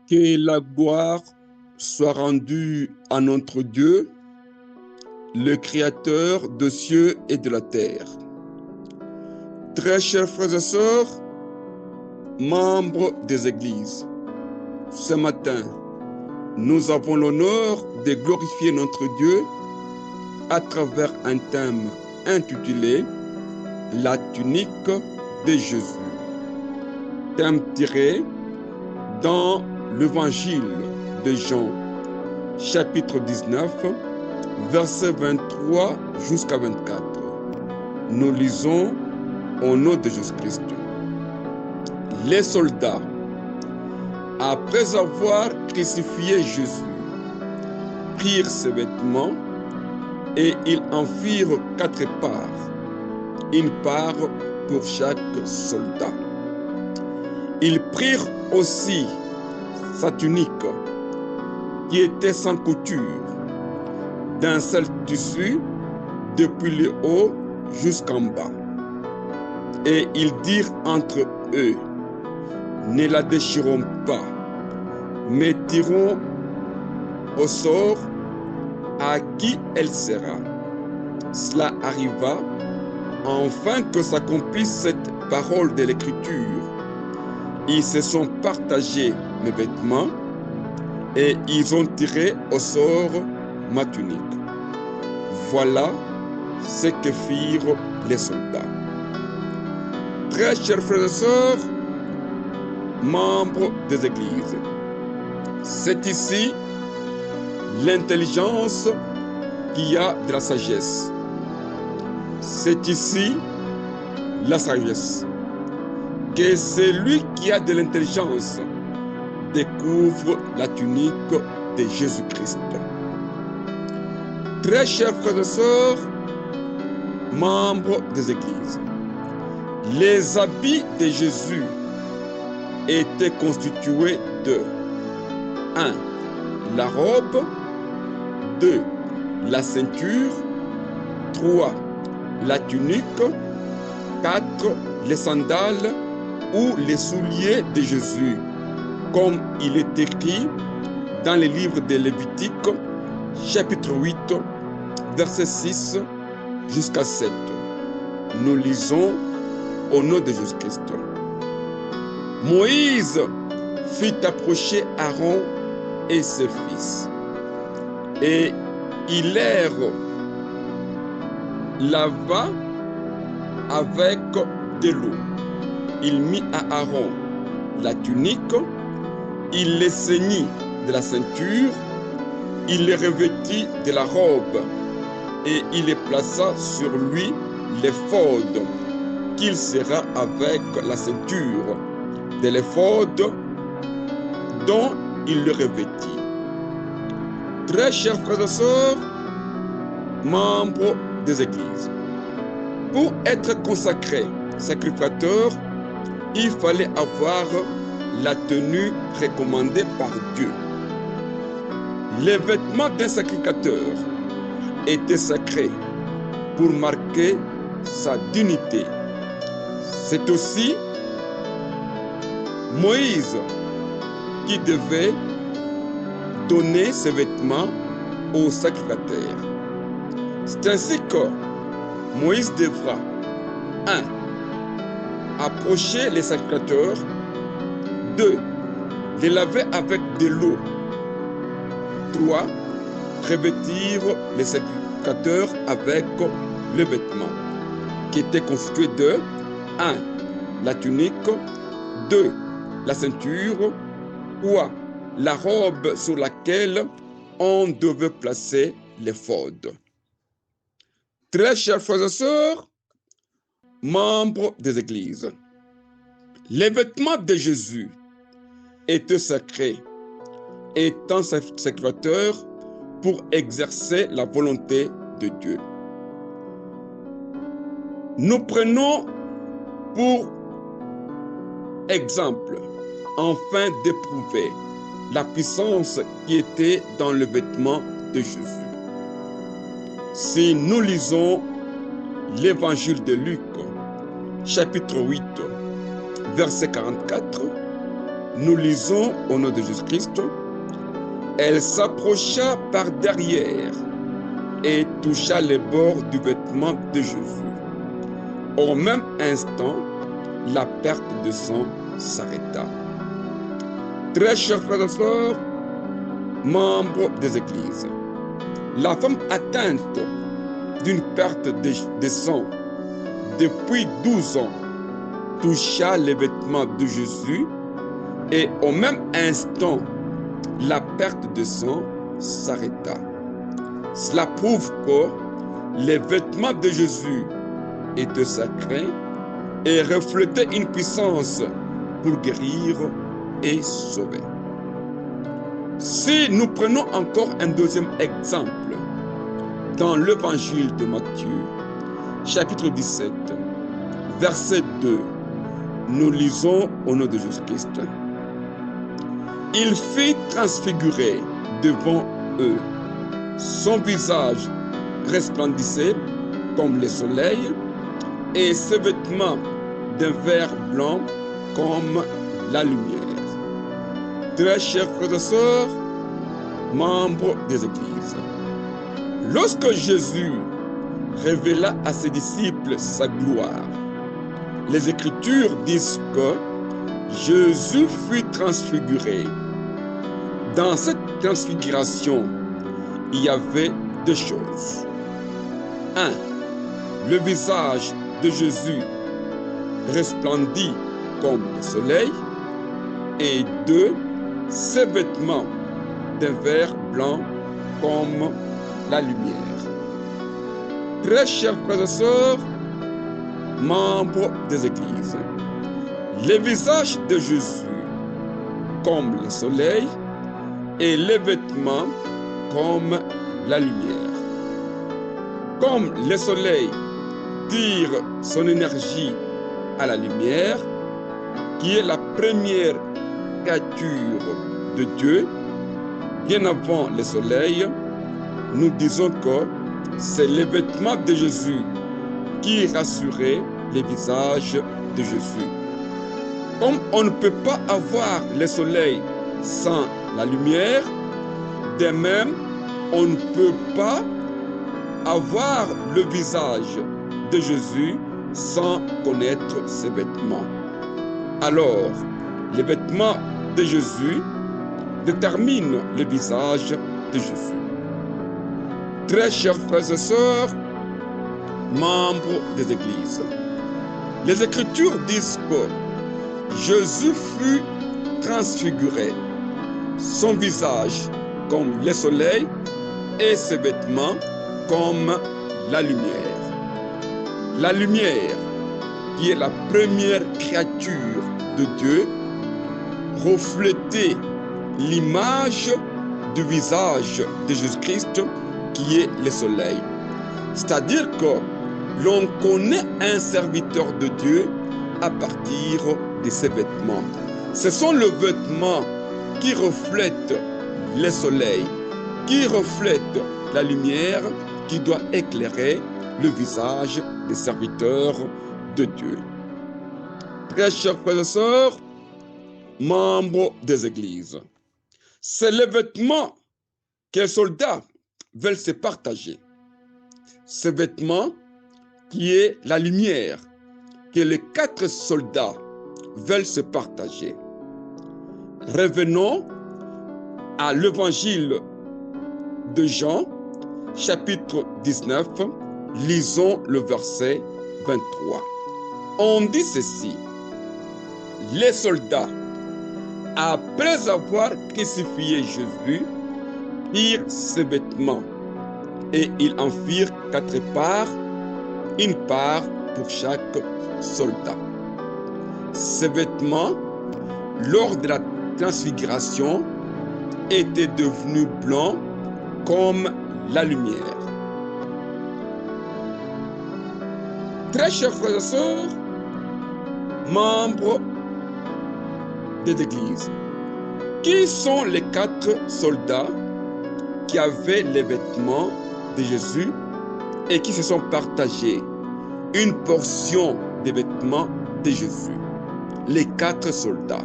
Que la gloire soit rendue à notre Dieu, le Créateur des cieux et de la terre. Très chers frères et sœurs, membres des églises, ce matin, nous avons l'honneur de glorifier notre Dieu à travers un thème intitulé « La tunique de Jésus ». Thème tiré dans l'évangile de Jean, chapitre 19, versets 23 jusqu'à 24. Nous lisons au nom de Jésus-Christ. Les soldats, après avoir crucifié Jésus, prirent ses vêtements et ils en firent 4 parts, une part pour chaque soldat. Ils prirent aussi sa tunique, qui était sans couture, d'un seul tissu, depuis le haut jusqu'en bas. Et ils dirent entre eux, ne la déchirons pas, mais tirons au sort à qui elle sera. Cela arriva afin que s'accomplisse cette parole de l'Écriture. Ils se sont partagés mes vêtements et ils ont tiré au sort ma tunique. Voilà ce que firent les soldats. Très chers frères et sœurs, membres des églises, c'est ici l'intelligence qui a de la sagesse. C'est ici la sagesse. Que celui qui a de l'intelligence découvre la tunique de Jésus-Christ. Très chers frères et sœurs, membres des églises, les habits de Jésus étaient constitués de 1. La robe, 2. La ceinture, 3. La tunique, 4. Les sandales ou les souliers de Jésus, comme il est écrit dans le livre de Lévitique, chapitre 8, verset 6 jusqu'à 7. Nous lisons au nom de Jésus-Christ. Moïse fit approcher Aaron et ses fils, et il les lava avec de l'eau. Il mit à Aaron la tunique, il les ceignit de la ceinture, il les revêtit de la robe, et il les plaça sur lui l'éphod, qu'il sera avec la ceinture de l'éphod dont il le revêtit. Très chers frères et sœurs, membres des églises, pour être consacré sacrificateur, il fallait avoir la tenue recommandée par Dieu. Les vêtements d'un sacrificateur étaient sacrés pour marquer sa dignité. C'est aussi Moïse qui devait donner ses vêtements au sacrificateur. C'est ainsi que Moïse devra 1. Approcher les sacrificateurs, 2. Les laver avec de l'eau, 3. Revêtir les sacrificateurs avec le vêtement, qui était constitué de 1. La tunique, 2. La ceinture, 3. La robe sur laquelle on devait placer l'éphod. Très chers frères et sœurs, membres des églises, les vêtements de Jésus étaient sacrés, étant sacrificateur pour exercer la volonté de Dieu. Nous prenons pour exemple, afin d'éprouver la puissance qui était dans le vêtement de Jésus. Si nous lisons l'évangile de Luc, chapitre 8, verset 44, nous lisons au nom de Jésus-Christ, elle s'approcha par derrière et toucha les bords du vêtement de Jésus. Au même instant, la perte de sang s'arrêta. Très chers frères et sœurs, membres des églises, la femme atteinte d'une perte de sang depuis 12 ans toucha les vêtements de Jésus et au même instant, la perte de sang s'arrêta. Cela prouve que les vêtements de Jésus étaient sacrés et reflétaient une puissance pour guérir et sauver. Si nous prenons encore un deuxième exemple dans l'évangile de Matthieu, chapitre 17, verset 2, nous lisons au nom de Jésus-Christ. Il fit transfigurer devant eux. Son visage resplendissait comme le soleil et ses vêtements d'un vert blanc comme la lumière. Très chers frères et sœurs, membres des églises, lorsque Jésus révéla à ses disciples sa gloire, les Écritures disent que Jésus fut transfiguré. Dans cette transfiguration, il y avait deux choses. 1. Le visage de Jésus resplendit comme le soleil. Et 2. Ses vêtements d'un vert blanc comme la lumière. Très chers frères et sœurs, membres des églises, les visages de Jésus comme le soleil et les vêtements comme la lumière. Comme le soleil tire son énergie à la lumière, qui est la première créature de Dieu, bien avant le soleil, nous disons que c'est les vêtements de Jésus qui rassuraient les visages de Jésus. Comme on ne peut pas avoir le soleil sans la lumière, de même, on ne peut pas avoir le visage de Jésus sans connaître ses vêtements. Alors, les vêtements de Jésus déterminent le visage de Jésus. Très chers frères et sœurs, membres des églises, les Écritures disent que Jésus fut transfiguré, son visage comme le soleil et ses vêtements comme la lumière. La lumière, qui est la première créature de Dieu, reflétait l'image du visage de Jésus-Christ qui est le soleil. C'est-à-dire que l'on connaît un serviteur de Dieu à partir de ses vêtements. Ce sont les vêtements qui reflètent le soleil, qui reflètent la lumière qui doit éclairer le visage des serviteurs de Dieu. Très chers frères et sœurs, membres des églises, c'est les vêtements que les soldats veulent se partager. Ces vêtements qui est la lumière que les 4 soldats veulent se partager. Revenons à l'évangile de Jean, chapitre 19, lisons le verset 23. On dit ceci: les soldats, après avoir crucifié Jésus, prirent ses vêtements et ils en firent 4 parts, une part pour chaque soldat. Ces vêtements, lors de la transfiguration, étaient devenus blancs comme la lumière. Très chers frères et sœurs, membres des églises, qui sont les 4 soldats qui avaient les vêtements de Jésus et qui se sont partagés une portion des vêtements de Jésus? Les 4 soldats.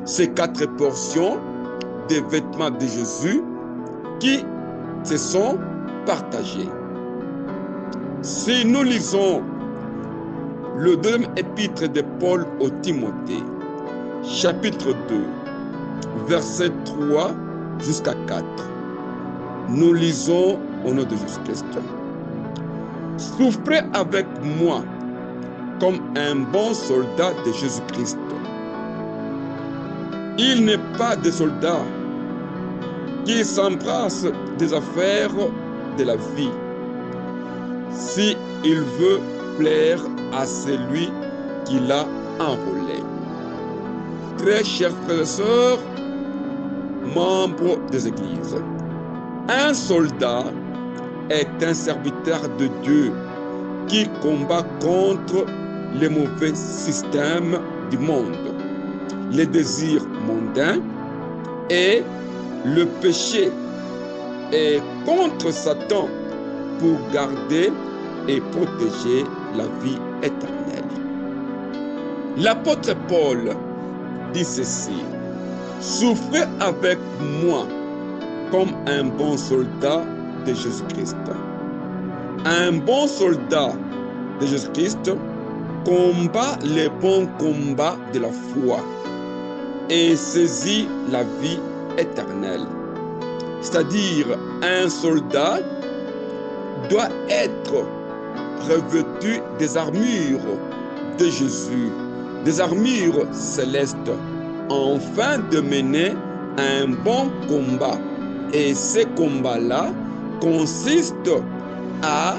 ces 4 portions des vêtements de Jésus qui se sont partagés. Si nous lisons le deuxième épître de Paul au Timothée, chapitre 2, versets 3 jusqu'à 4, nous lisons au nom de Jésus-Christ. Souffrez avec moi comme un bon soldat de Jésus-Christ. Il n'est pas de soldat qui s'embrasse des affaires de la vie si il veut plaire à celui qui l'a enrôlé. Très chers frères et sœurs, membres des églises, un soldat est un serviteur de Dieu qui combat contre les mauvais systèmes du monde, les désirs mondains et le péché, et contre Satan pour garder et protéger la vie éternelle. L'apôtre Paul dit ceci: souffrez avec moi comme un bon soldat de Jésus-Christ. Un bon soldat de Jésus-Christ combat les bons combats de la foi et saisit la vie éternelle. C'est-à-dire, un soldat doit être revêtu des armures de Jésus, des armures célestes, afin de mener un bon combat. Et ce combat-là consiste à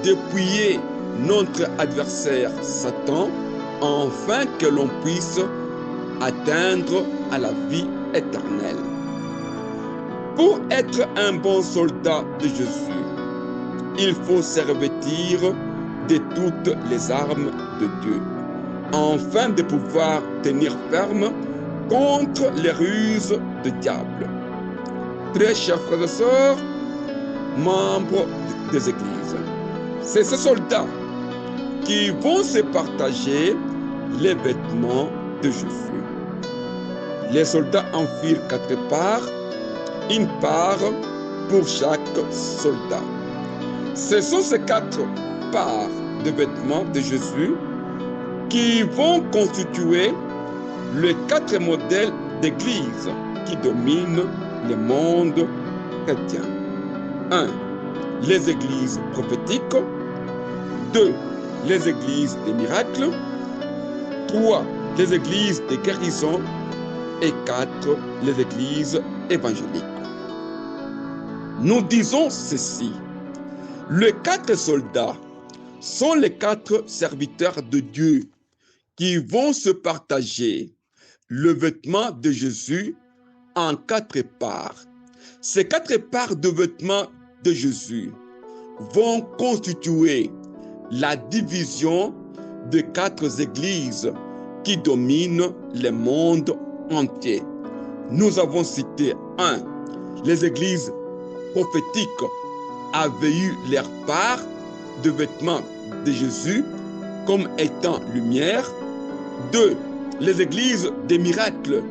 dépouiller notre adversaire Satan, afin que l'on puisse atteindre à la vie éternelle. Pour être un bon soldat de Jésus, il faut se revêtir de toutes les armes de Dieu, afin de pouvoir tenir ferme contre les ruses du diable. Très chers frères et sœurs, membres des églises, c'est ces soldats qui vont se partager les vêtements de Jésus. Les soldats enfilent 4 parts, une part pour chaque soldat. Ce sont ces 4 parts de vêtements de Jésus qui vont constituer les 4 modèles d'église qui dominent le monde chrétien. 1. Les églises prophétiques. 2. Les églises des miracles. 3. Les églises de guérison. Et 4. Les églises évangéliques. Nous disons ceci: les 4 soldats sont les 4 serviteurs de Dieu qui vont se partager le vêtement de Jésus en 4 parts. Ces 4 parts de vêtements de Jésus vont constituer la division de 4 églises qui dominent le monde entier. Nous avons cité 1. Les églises prophétiques avaient eu leur part de vêtements de Jésus comme étant lumière. 2. Les églises des miracles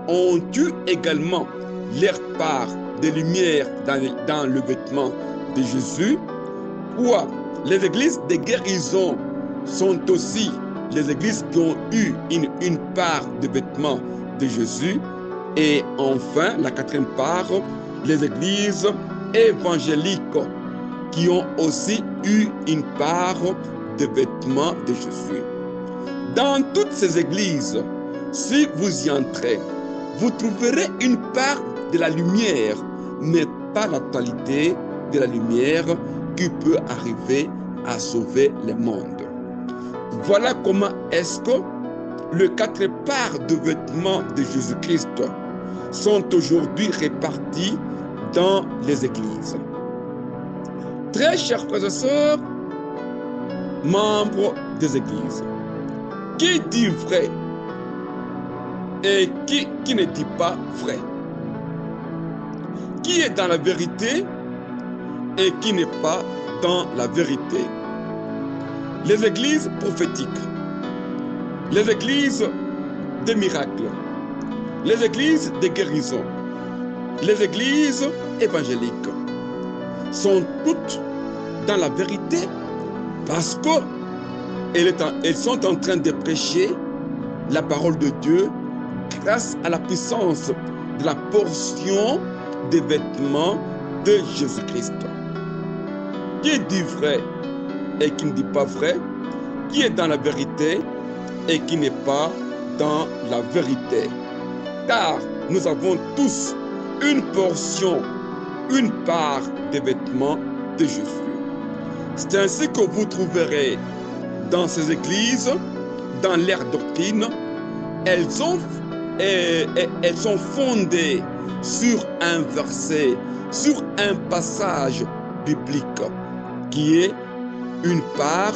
ont eu également leur part de lumière dans le vêtement de Jésus. 3. Les églises de guérison sont aussi les églises qui ont eu une part de vêtements de Jésus. Et enfin, la 4e part, les églises évangéliques qui ont aussi eu une part de vêtements de Jésus. Dans toutes ces églises, si vous y entrez, vous trouverez une part de la lumière, mais pas la totalité de la lumière qui peut arriver à sauver le monde. Voilà comment est-ce que les 4 parts de vêtements de Jésus-Christ sont aujourd'hui répartis dans les églises. Très chers frères et sœurs, membres des églises, qui dit vrai et qui ne dit pas vrai? Qui est dans la vérité et qui n'est pas dans la vérité? Les églises prophétiques, les églises des miracles, les églises de guérison, les églises évangéliques sont toutes dans la vérité parce qu'elles sont en train de prêcher la parole de Dieu grâce à la puissance de la portion des vêtements de Jésus-Christ. Qui dit vrai et qui ne dit pas vrai, qui est dans la vérité et qui n'est pas dans la vérité. Car nous avons tous une portion, une part des vêtements de Jésus. C'est ainsi que vous trouverez dans ces églises, dans leur doctrine, elles sont fondées sur un verset, sur un passage biblique qui est une part,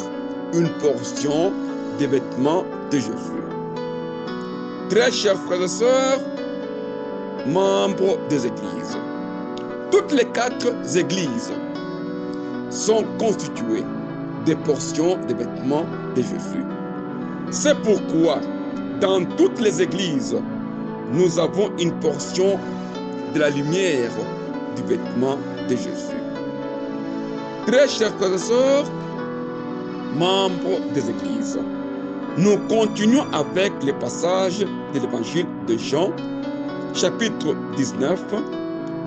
une portion des vêtements de Jésus. Très chers frères et sœurs, membres des églises, toutes les 4 églises sont constituées des portions des vêtements de Jésus. C'est pourquoi dans toutes les églises, nous avons une portion de la lumière du vêtement de Jésus. Très chers frères et sœurs, membres des églises, nous continuons avec les passages de l'évangile de Jean, chapitre 19,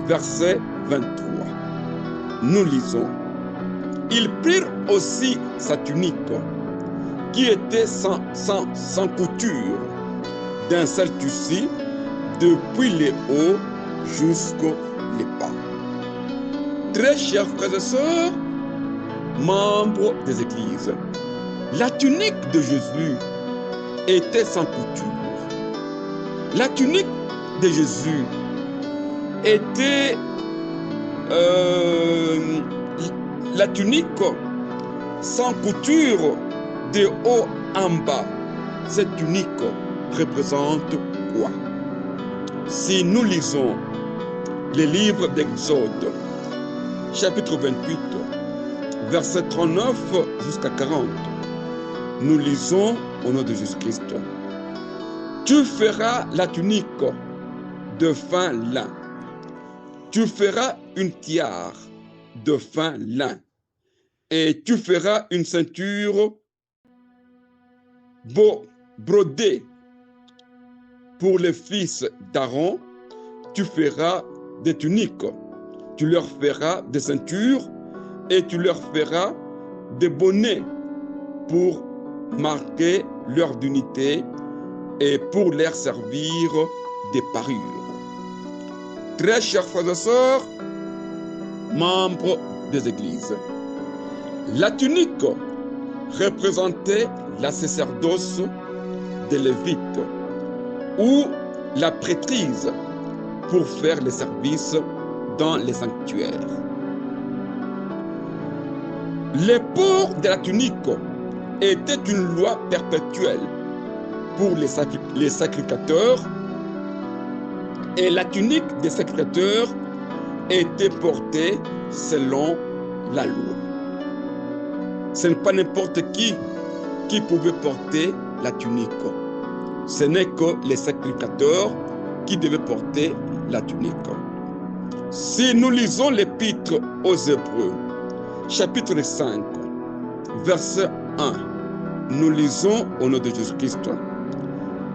verset 23. Nous lisons: Ils prirent aussi sa tunique, qui était sans couture, d'un seul tissu, depuis les hauts jusqu'aux bas. Très chers frères et sœurs, membres des églises, la tunique de Jésus était sans couture. La tunique de Jésus était la tunique sans couture de haut en bas. Cette tunique représente quoi? Si nous lisons les livres d'Exode, chapitre 28, verset 39 jusqu'à 40, nous lisons au nom de Jésus-Christ: Tu feras la tunique de fin lin. Tu feras une tiare de fin lin. Et tu feras une ceinture brodée. Pour les fils d'Aaron, tu feras des tuniques. Tu leur feras des ceintures et tu leur feras des bonnets pour marquer leur dignité et pour leur servir des parures. Très chers frères et sœurs, membres des églises, la tunique représentait la sacerdoce des Lévites ou la prêtrise pour faire les services dans les sanctuaires. Le port de la tunique était une loi perpétuelle pour les sacrificateurs, et la tunique des sacrificateurs était portée selon la loi. Ce n'est pas n'importe qui pouvait porter la tunique. Ce n'est que les sacrificateurs qui devaient porter la tunique. Si nous lisons l'épître aux Hébreux, chapitre 5, verset 1, nous lisons au nom de Jésus-Christ: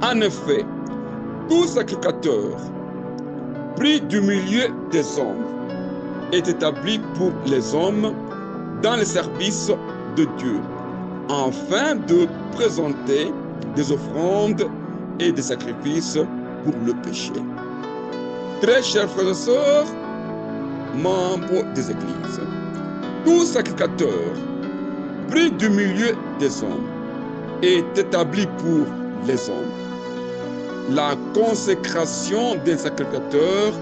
En effet, tout sacrificateur pris du milieu des hommes est établi pour les hommes dans le service de Dieu, afin de présenter des offrandes et des sacrifices pour le péché. Très chers frères et sœurs, membres des églises, tout sacrificateur pris du milieu des hommes est établi pour les hommes. La consécration des sacrificateurs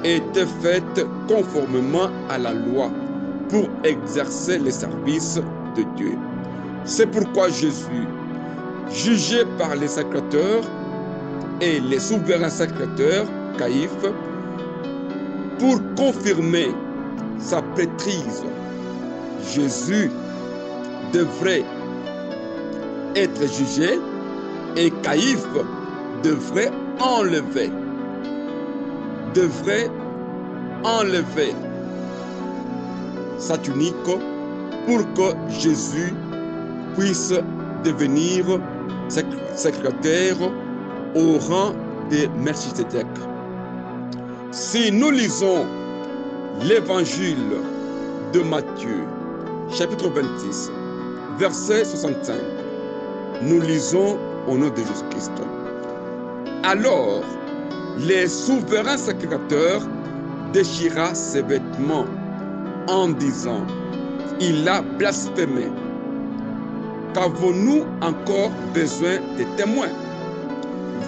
était faite conformément à la loi pour exercer les services de Dieu. C'est pourquoi Jésus, jugé par les sacrificateurs et les souverains sacrificateurs, Caïphe, pour confirmer sa prêtrise, Jésus devrait être jugé et Caïphe devrait enlever, devrait enlever sa tunique pour que Jésus puisse devenir secrétaire au rang de Melchisedec. Si nous lisons l'évangile de Matthieu, chapitre 26, verset 65, nous lisons au nom de Jésus-Christ. Alors, les souverains sacrificateurs déchira ses vêtements en disant, il a blasphémé. Qu'avons-nous encore besoin de témoins?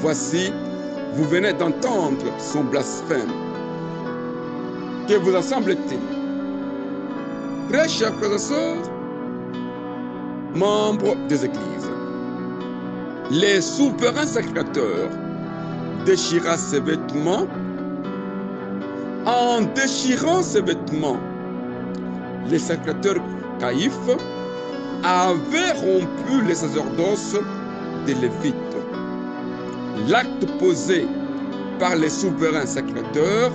Voici, vous venez d'entendre son blasphème. Que vous en semble-t-il? Très chers frères et sœurs, membres des églises, les souverains sacrificateurs déchira ses vêtements. En déchirant ses vêtements, les sacrificateurs caïphes avaient rompu les sacerdoces des Lévites. L'acte posé par les souverains sacrificateurs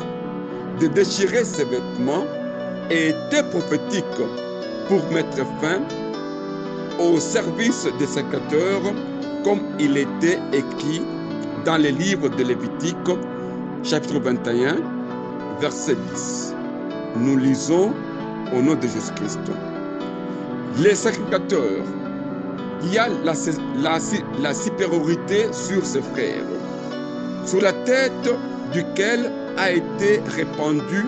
de déchirer ses vêtements était prophétique pour mettre fin au service des sacrificateurs comme il était écrit dans les livres de Lévitique, chapitre 21, verset 10. Nous lisons au nom de Jésus-Christ. Les sacrificateurs, il y a la supériorité sur ses frères, sur la tête duquel a été répandue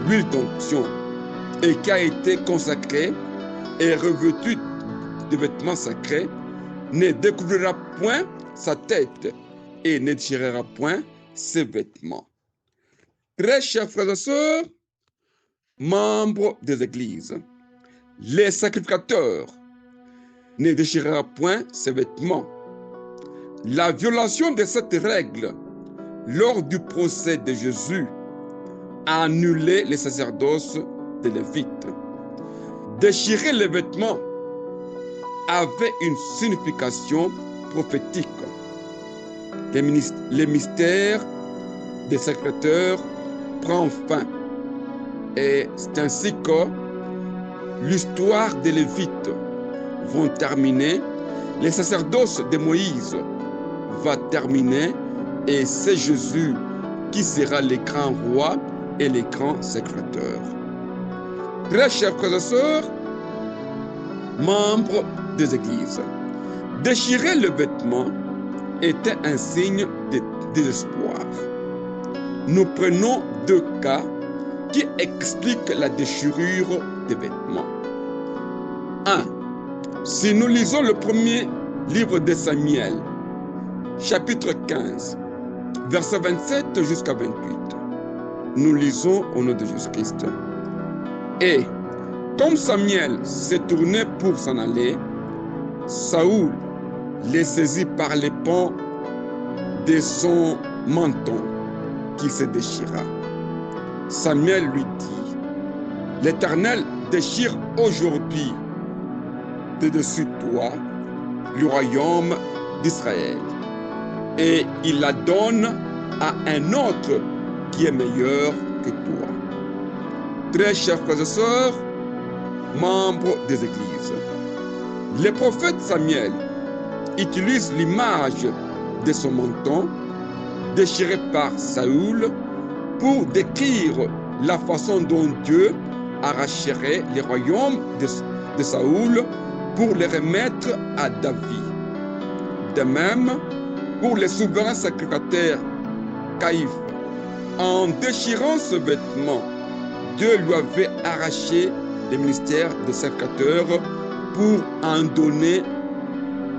l'huile d'onction et qui a été consacré et revêtu de vêtements sacrés, ne découvrira point sa tête et ne déchirera point ses vêtements. Très chers frères et sœurs, membres des églises, les sacrificateurs ne déchirera point ses vêtements. La violation de cette règle lors du procès de Jésus a annulé les sacerdoces des Lévites. Déchirer les vêtements avait une signification prophétique. Le mystère des sacrificateurs prend fin. Et c'est ainsi que l'histoire des Lévites vont terminer, les sacerdoces de Moïse va terminer, et c'est Jésus qui sera le grand roi et le grand sacrificateur. Très chers frères et sœurs, membres des églises, déchirer le vêtement était un signe de désespoir. Nous prenons deux cas qui expliquent la déchirure des vêtements. 1. Si nous lisons le premier livre de Samuel, chapitre 15, verset 27 jusqu'à 28, nous lisons au nom de Jésus-Christ. Et comme Samuel s'est tourné pour s'en aller, Saoul les saisit par les pans de son menton qui se déchira. Samuel lui dit, l'Éternel déchire aujourd'hui de dessus toi le royaume d'Israël, et il la donne à un autre qui est meilleur que toi. Très chers frères et sœurs, membres des églises, le prophète Samuel utilise l'image de son menton déchiré par Saoul pour décrire la façon dont Dieu arracherait les royaumes de Saoul pour les remettre à David. De même, pour les souverains sacrificateurs caïphes, en déchirant ce vêtement, Dieu lui avait arraché le ministère de sacrificateur pour en donner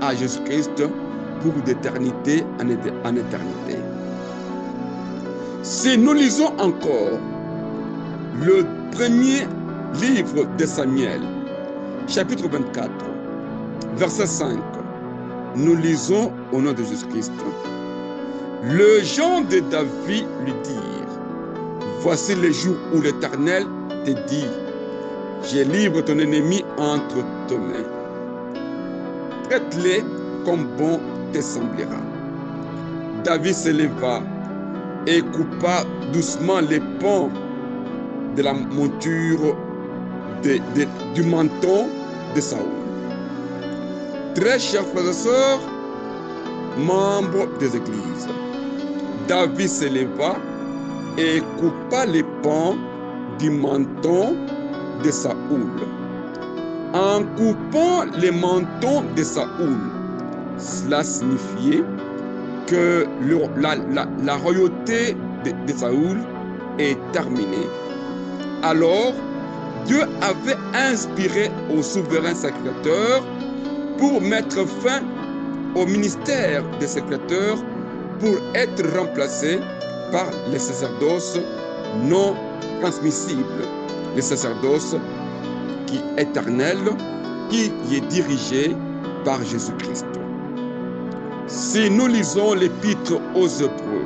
à Jésus-Christ pour d'éternité en éternité. Si nous lisons encore le premier livre de Samuel, chapitre 24, verset 5, nous lisons au nom de Jésus-Christ. Le gens de David lui dirent, voici les jours où l'Éternel te dit, je livre ton ennemi entre tes mains. Traite-les comme bon te semblera. David s'éleva et coupa doucement les pans de la monture du menton de Saül. Très chers frères et sœurs, membres des églises, David s'éleva et coupa les pans du menton de Saül. En coupant les mentons de Saül, cela signifiait que la royauté de Saül est terminée. Alors, Dieu avait inspiré au souverain sacrificateur pour mettre fin au ministère des sacrificateurs pour être remplacé par les sacerdoces non transmissibles, les sacerdoces qui est éternel, qui est dirigé par Jésus-Christ. Si nous lisons l'épître aux Hébreux,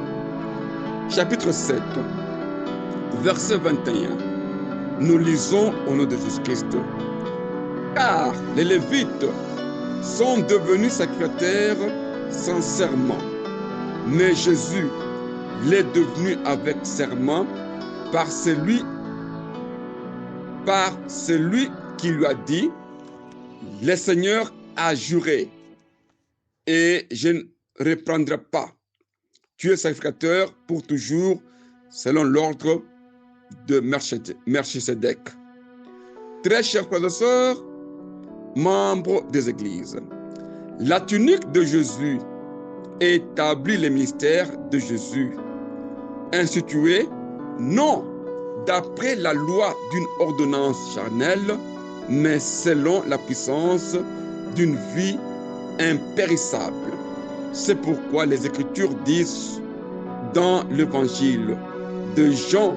chapitre 7, verset 21, nous lisons au nom de Jésus-Christ, car les Lévites sont devenus sacrificateurs sans serment, mais Jésus l'est devenu avec serment par celui qui lui a dit, le Seigneur a juré, et je ne reprendrai pas. Tu es sacrificateur pour toujours, selon l'ordre de Melchisedec. Très chers frères et sœurs, membres des églises, la tunique de Jésus établit le ministère de Jésus, institué non d'après la loi d'une ordonnance charnelle, mais selon la puissance d'une vie impérissable. C'est pourquoi les Écritures disent dans l'évangile de Jean,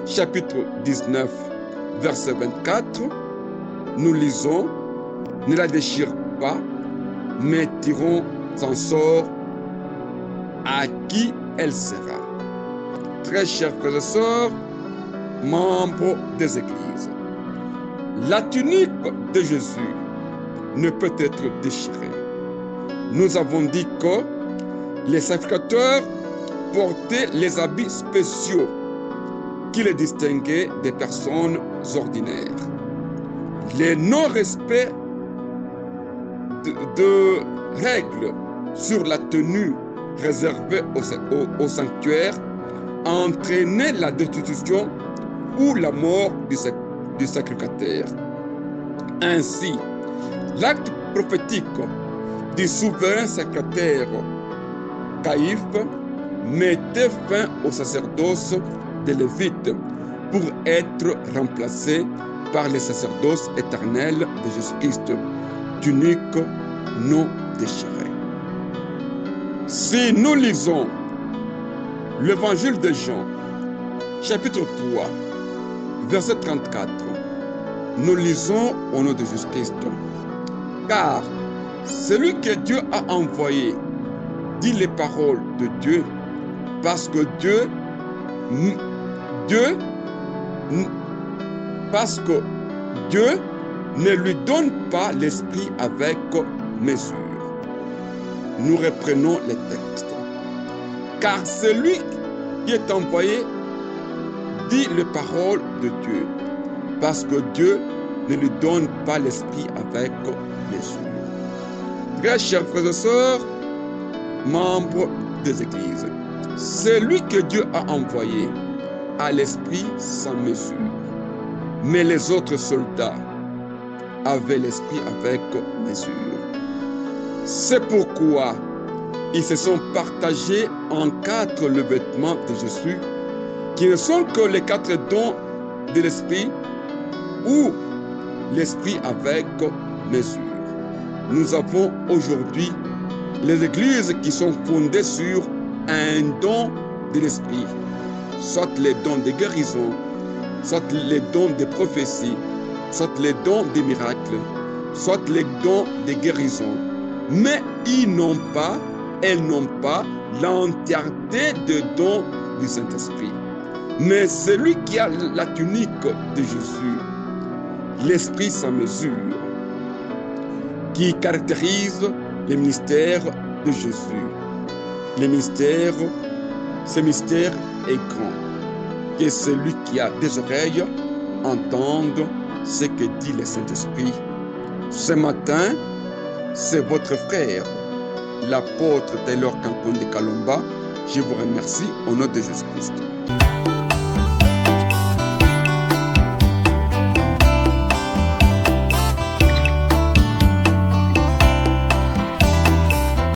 chapitre 19, verset 24, nous lisons, ne la déchire pas, mais tirons en sort à qui elle sera. Très chers frères et sœurs, membres des églises, la tunique de Jésus ne peut être déchirée. Nous avons dit que les sacrificateurs portaient les habits spéciaux qui les distinguaient des personnes ordinaires. Les non-respects de règles sur la tenue réservée au sanctuaire entraînaient la destitution ou la mort du sacrificateur. Ainsi, l'acte prophétique du souverain sacrificateur Caïphe mettait fin au sacerdoce des Lévites pour être remplacé par les sacerdoces éternels de Jésus-Christ, tunique non déchirée. Si nous lisons l'évangile de Jean, chapitre 3, verset 34, nous lisons au nom de Jésus-Christ, car celui que Dieu a envoyé dit les paroles de Dieu, parce que Dieu ne lui donne pas l'esprit avec mesure. Nous reprenons les textes. Car celui qui est envoyé dit les paroles de Dieu, parce que Dieu ne lui donne pas l'esprit avec mesure. Très chers frères et sœurs, membres des églises, celui que Dieu a envoyé a l'esprit sans mesure, mais les autres soldats avaient l'esprit avec mesure. C'est pourquoi ils se sont partagés en 4 revêtements de Jésus, qui ne sont que les 4 dons de l'esprit ou l'esprit avec mesure. Nous avons aujourd'hui les églises qui sont fondées sur un don de l'esprit, soit les dons de guérison, soit les dons de prophétie, soit les dons des miracles, soit les dons de guérison. Mais elles n'ont pas l'entièreté des dons du Saint-Esprit. Mais celui qui a la tunique de Jésus, l'esprit sans mesure, qui caractérise le ministère de Jésus, ce mystère est grand. Que celui qui a des oreilles entende ce que dit le Saint-Esprit. Ce matin, c'est votre frère, l'apôtre Taylor Kankonde Kalomba. Je vous remercie au nom de Jésus-Christ.